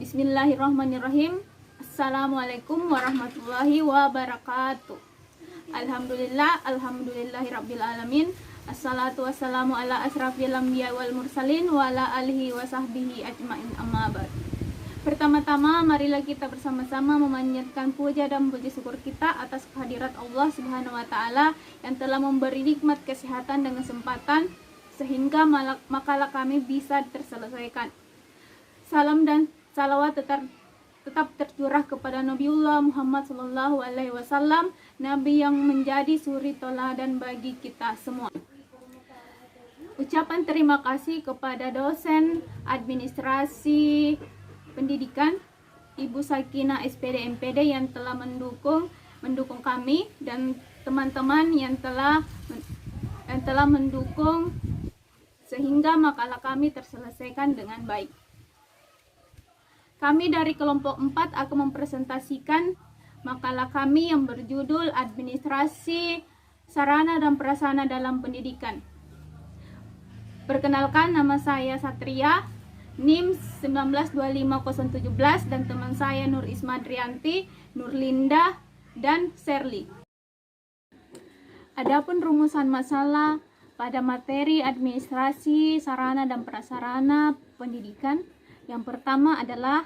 Bismillahirrahmanirrahim. Assalamualaikum warahmatullahi wabarakatuh. Alhamdulillahirabbil alamin. Assalatu wassalamu ala asrafil anbiya wal mursalin wa ala alihi wa sahbihi ajmain, amma ba'd. Pertama-tama marilah kita bersama-sama memanjatkan puja dan puji syukur kita atas kehadirat Allah Subhanahu wa taala yang telah memberi nikmat kesehatan dan kesempatan sehingga makalah kami bisa terselesaikan. Salam dan salawat tetap tercurah kepada Nabiullah Muhammad SAW, Nabi yang menjadi suri teladan bagi kita semua. Ucapan terima kasih kepada dosen administrasi pendidikan Ibu Sakinah SPD MPD yang telah mendukung kami dan teman-teman yang telah mendukung sehingga makalah kami terselesaikan dengan baik. Kami dari kelompok 4 akan mempresentasikan makalah kami yang berjudul Administrasi Sarana dan Prasarana dalam Pendidikan. Perkenalkan, nama saya Satria, NIM 1925017, dan teman saya Nur Ismadrianti, Nurlinda, dan Sherly. Adapun rumusan masalah pada materi administrasi sarana dan prasarana pendidikan, yang pertama adalah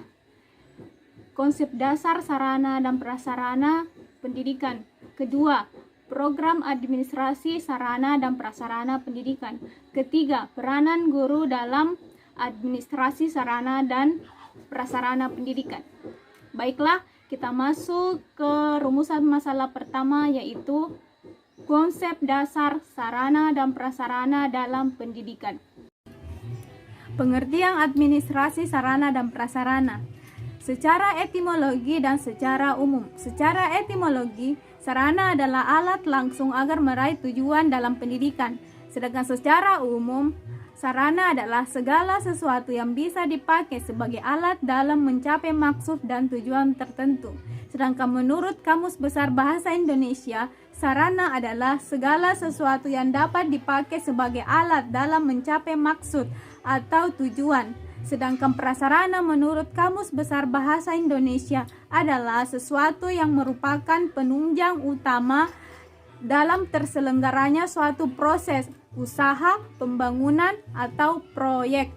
konsep dasar sarana dan prasarana pendidikan. Kedua, program administrasi sarana dan prasarana pendidikan. Ketiga, peranan guru dalam administrasi sarana dan prasarana pendidikan. Baiklah, kita masuk ke rumusan masalah pertama, yaitu konsep dasar sarana dan prasarana dalam pendidikan. Pengertian administrasi sarana dan prasarana secara etimologi dan secara umum. Secara etimologi, sarana adalah alat langsung agar meraih tujuan dalam pendidikan. Sedangkan secara umum, sarana adalah segala sesuatu yang bisa dipakai sebagai alat dalam mencapai maksud dan tujuan tertentu. Sedangkan menurut Kamus Besar Bahasa Indonesia, sarana adalah segala sesuatu yang dapat dipakai sebagai alat dalam mencapai maksud atau tujuan. Sedangkan prasarana menurut Kamus Besar Bahasa Indonesia adalah sesuatu yang merupakan penunjang utama dalam terselenggaranya suatu proses, usaha, pembangunan, atau proyek.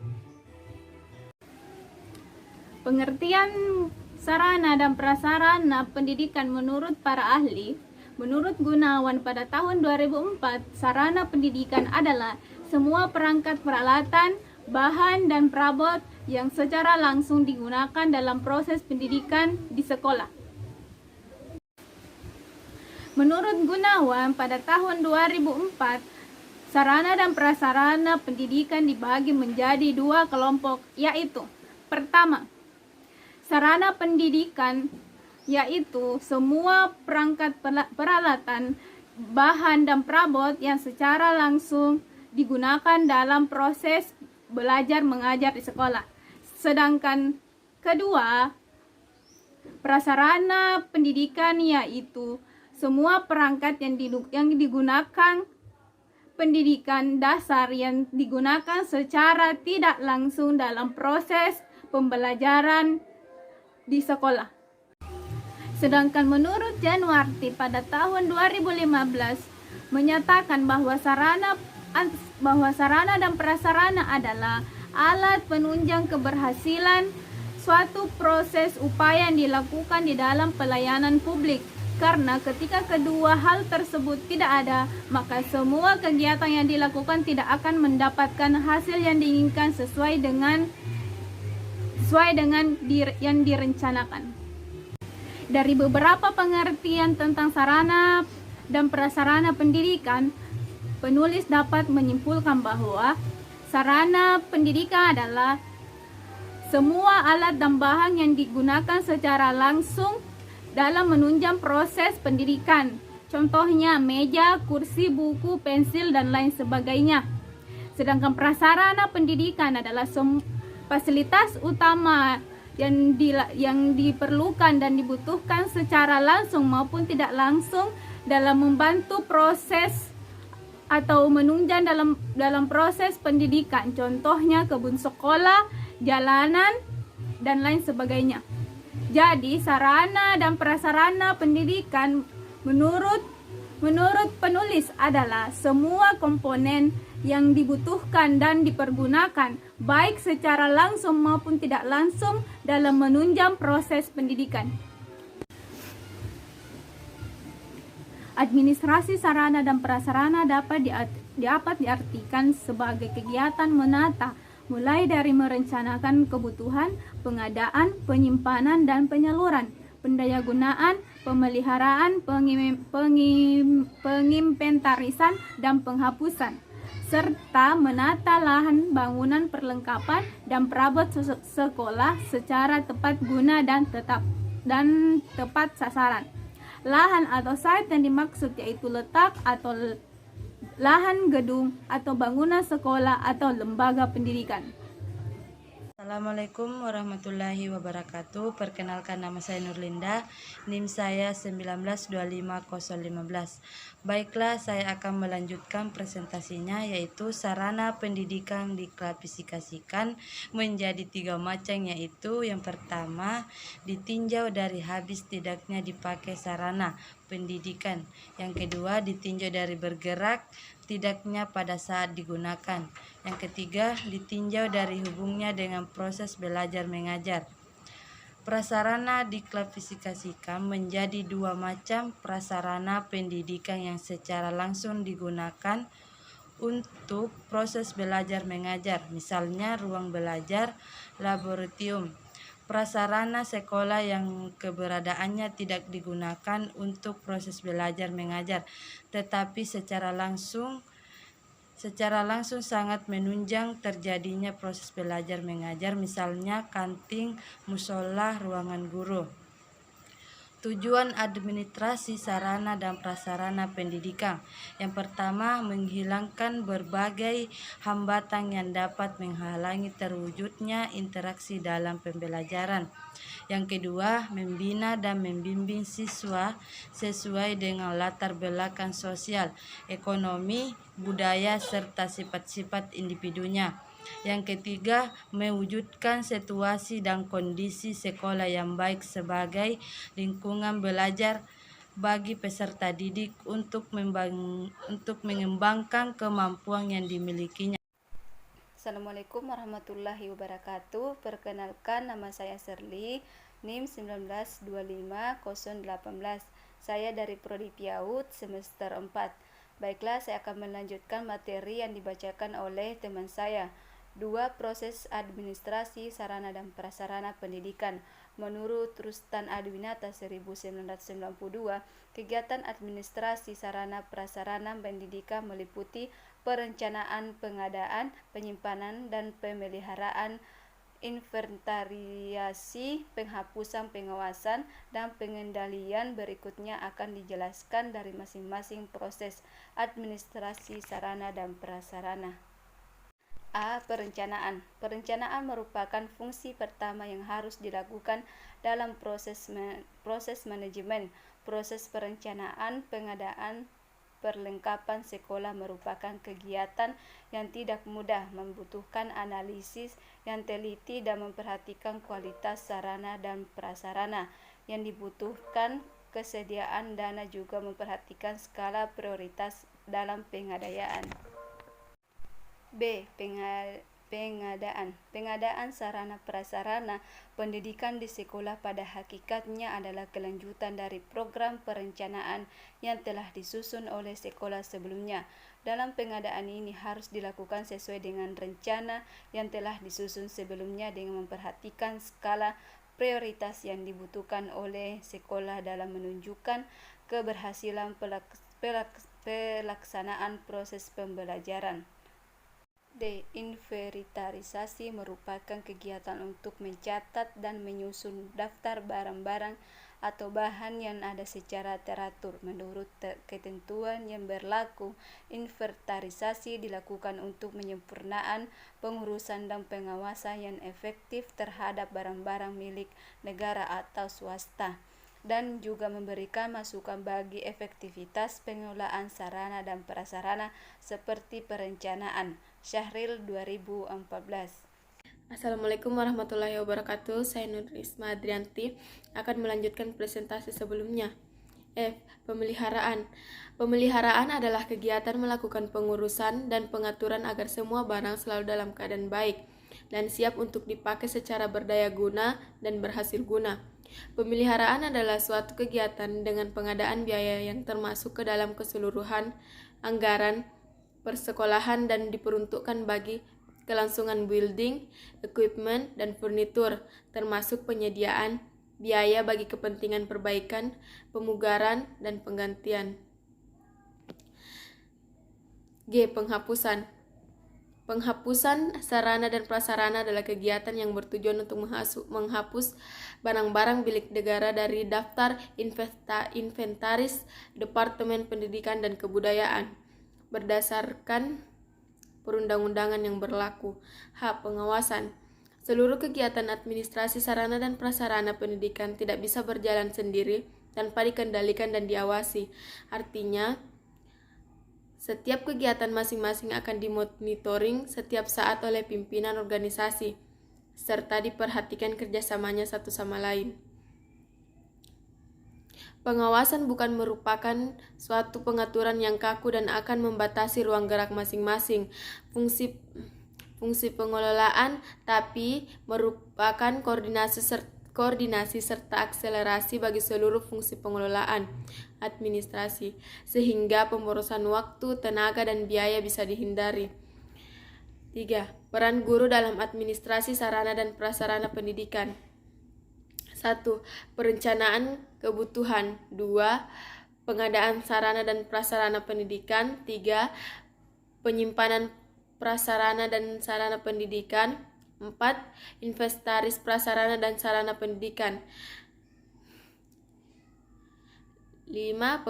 Pengertian sarana dan prasarana pendidikan menurut para ahli. Menurut Gunawan pada tahun 2004, sarana pendidikan adalah semua perangkat peralatan, bahan dan perabot yang secara langsung digunakan dalam proses pendidikan di sekolah. Menurut Gunawan pada tahun 2004, sarana dan prasarana pendidikan dibagi menjadi dua kelompok, yaitu pertama, sarana pendidikan yaitu semua perangkat peralatan, bahan dan perabot yang secara langsung digunakan dalam proses belajar mengajar di sekolah. Sedangkan kedua, prasarana pendidikan yaitu semua perangkat yang digunakan pendidikan dasar yang digunakan secara tidak langsung dalam proses pembelajaran di sekolah. Sedangkan menurut Januarti pada tahun 2015 menyatakan bahwa sarana dan prasarana adalah alat penunjang keberhasilan suatu proses upaya yang dilakukan di dalam pelayanan publik. Karena ketika kedua hal tersebut tidak ada, maka semua kegiatan yang dilakukan tidak akan mendapatkan hasil yang diinginkan sesuai dengan yang direncanakan. Dari beberapa pengertian tentang sarana dan prasarana pendidikan, penulis dapat menyimpulkan bahwa sarana pendidikan adalah semua alat dan bahan yang digunakan secara langsung dalam menunjang proses pendidikan. Contohnya meja, kursi, buku, pensil, dan lain sebagainya. Sedangkan prasarana pendidikan adalah fasilitas utama yang diperlukan dan dibutuhkan secara langsung maupun tidak langsung dalam membantu proses atau menunjang dalam proses pendidikan. Contohnya kebun sekolah, jalanan, dan lain sebagainya. Jadi, sarana dan prasarana pendidikan menurut penulis adalah semua komponen yang dibutuhkan dan dipergunakan baik secara langsung maupun tidak langsung dalam menunjang proses pendidikan. Administrasi sarana dan prasarana dapat diartikan sebagai kegiatan menata, mulai dari merencanakan kebutuhan, pengadaan, penyimpanan dan penyaluran, pendayagunaan, pemeliharaan, pengimpentarisan dan penghapusan, serta menata lahan, bangunan, perlengkapan dan perabot sekolah secara tepat guna dan tepat sasaran. Lahan atau site yang dimaksud yaitu letak atau lahan gedung atau bangunan sekolah atau lembaga pendidikan. Assalamualaikum warahmatullahi wabarakatuh. Perkenalkan, nama saya Nurlinda, NIM saya 1925015. Baiklah, saya akan melanjutkan presentasinya, yaitu sarana pendidikan diklasifikasikan menjadi 3 macam, yaitu yang pertama ditinjau dari habis tidaknya dipakai sarana pendidikan, yang kedua ditinjau dari bergerak tidaknya pada saat digunakan, yang ketiga ditinjau dari hubungnya dengan proses belajar mengajar. Prasarana diklasifikasikan menjadi 2 macam: prasarana pendidikan yang secara langsung digunakan untuk proses belajar mengajar, misalnya ruang belajar, laboratorium. Prasarana sekolah yang keberadaannya tidak digunakan untuk proses belajar mengajar, tetapi secara langsung sangat menunjang terjadinya proses belajar mengajar, misalnya kantin, musola, ruangan guru. Tujuan administrasi sarana dan prasarana pendidikan. Yang pertama, menghilangkan berbagai hambatan yang dapat menghalangi terwujudnya interaksi dalam pembelajaran. Yang kedua, membina dan membimbing siswa sesuai dengan latar belakang sosial, ekonomi, budaya, serta sifat-sifat individunya. Yang ketiga, mewujudkan situasi dan kondisi sekolah yang baik sebagai lingkungan belajar bagi peserta didik untuk mengembangkan kemampuan yang dimilikinya. Assalamualaikum warahmatullahi wabarakatuh. Perkenalkan, nama saya Serli, NIM 1925018. Saya dari Prodi PIAUD semester 4. Baiklah, saya akan melanjutkan materi yang dibacakan oleh teman saya. 2. Proses administrasi sarana dan prasarana pendidikan. Menurut Rustan Adwinata 1992, kegiatan administrasi sarana prasarana pendidikan meliputi perencanaan, pengadaan, penyimpanan dan pemeliharaan, inventarisasi, penghapusan, pengawasan, dan pengendalian. Berikutnya akan dijelaskan dari masing-masing proses administrasi sarana dan prasarana. A. Perencanaan. Perencanaan merupakan fungsi pertama yang harus dilakukan dalam proses manajemen. Proses perencanaan, pengadaan, perlengkapan sekolah merupakan kegiatan yang tidak mudah, membutuhkan analisis yang teliti dan memperhatikan kualitas sarana dan prasarana yang dibutuhkan, kesediaan dana, juga memperhatikan skala prioritas dalam pengadaan. B. Pengadaan. Pengadaan sarana prasarana pendidikan di sekolah pada hakikatnya adalah kelanjutan dari program perencanaan yang telah disusun oleh sekolah sebelumnya. Dalam pengadaan ini harus dilakukan sesuai dengan rencana yang telah disusun sebelumnya dengan memperhatikan skala prioritas yang dibutuhkan oleh sekolah dalam menunjukkan keberhasilan pelaksanaan proses pembelajaran. D. Inventarisasi merupakan kegiatan untuk mencatat dan menyusun daftar barang-barang atau bahan yang ada secara teratur menurut ketentuan yang berlaku. Inventarisasi dilakukan untuk penyempurnaan pengurusan dan pengawasan yang efektif terhadap barang-barang milik negara atau swasta, dan juga memberikan masukan bagi efektivitas pengelolaan sarana dan prasarana seperti perencanaan. Syahril 2014. Assalamualaikum warahmatullahi wabarakatuh. Saya Nur Risma Adrianti akan melanjutkan presentasi sebelumnya. F. Pemeliharaan. Pemeliharaan adalah kegiatan melakukan pengurusan dan pengaturan agar semua barang selalu dalam keadaan baik dan siap untuk dipakai secara berdaya guna dan berhasil guna. Pemeliharaan adalah suatu kegiatan dengan pengadaan biaya yang termasuk ke dalam keseluruhan anggaran persekolahan dan diperuntukkan bagi kelangsungan building, equipment, dan furnitur, termasuk penyediaan biaya bagi kepentingan perbaikan, pemugaran, dan penggantian. G. Penghapusan. Penghapusan sarana dan prasarana adalah kegiatan yang bertujuan untuk menghapus barang-barang milik negara dari daftar inventaris Departemen Pendidikan dan Kebudayaan berdasarkan perundang-undangan yang berlaku. H. Pengawasan. Seluruh kegiatan administrasi sarana dan prasarana pendidikan tidak bisa berjalan sendiri tanpa dikendalikan dan diawasi. Artinya, setiap kegiatan masing-masing akan dimonitoring setiap saat oleh pimpinan organisasi, serta diperhatikan kerjasamanya satu sama lain. Pengawasan bukan merupakan suatu pengaturan yang kaku dan akan membatasi ruang gerak masing-masing fungsi pengelolaan, tapi merupakan koordinasi serta akselerasi bagi seluruh fungsi pengelolaan administrasi, sehingga pemborosan waktu, tenaga, dan biaya bisa dihindari. 3. Peran guru dalam administrasi sarana dan prasarana pendidikan. 1. Perencanaan kebutuhan. 2. Pengadaan sarana dan prasarana pendidikan. 3. Penyimpanan prasarana dan sarana pendidikan. 4. Inventaris prasarana dan sarana pendidikan. 5.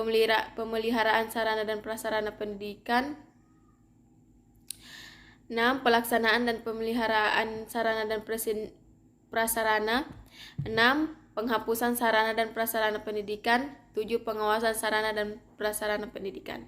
Pemeliharaan sarana dan prasarana pendidikan. 6. Pelaksanaan dan pemeliharaan sarana dan prasarana. 6. Penghapusan sarana dan prasarana pendidikan. 7. Pengawasan sarana dan prasarana pendidikan.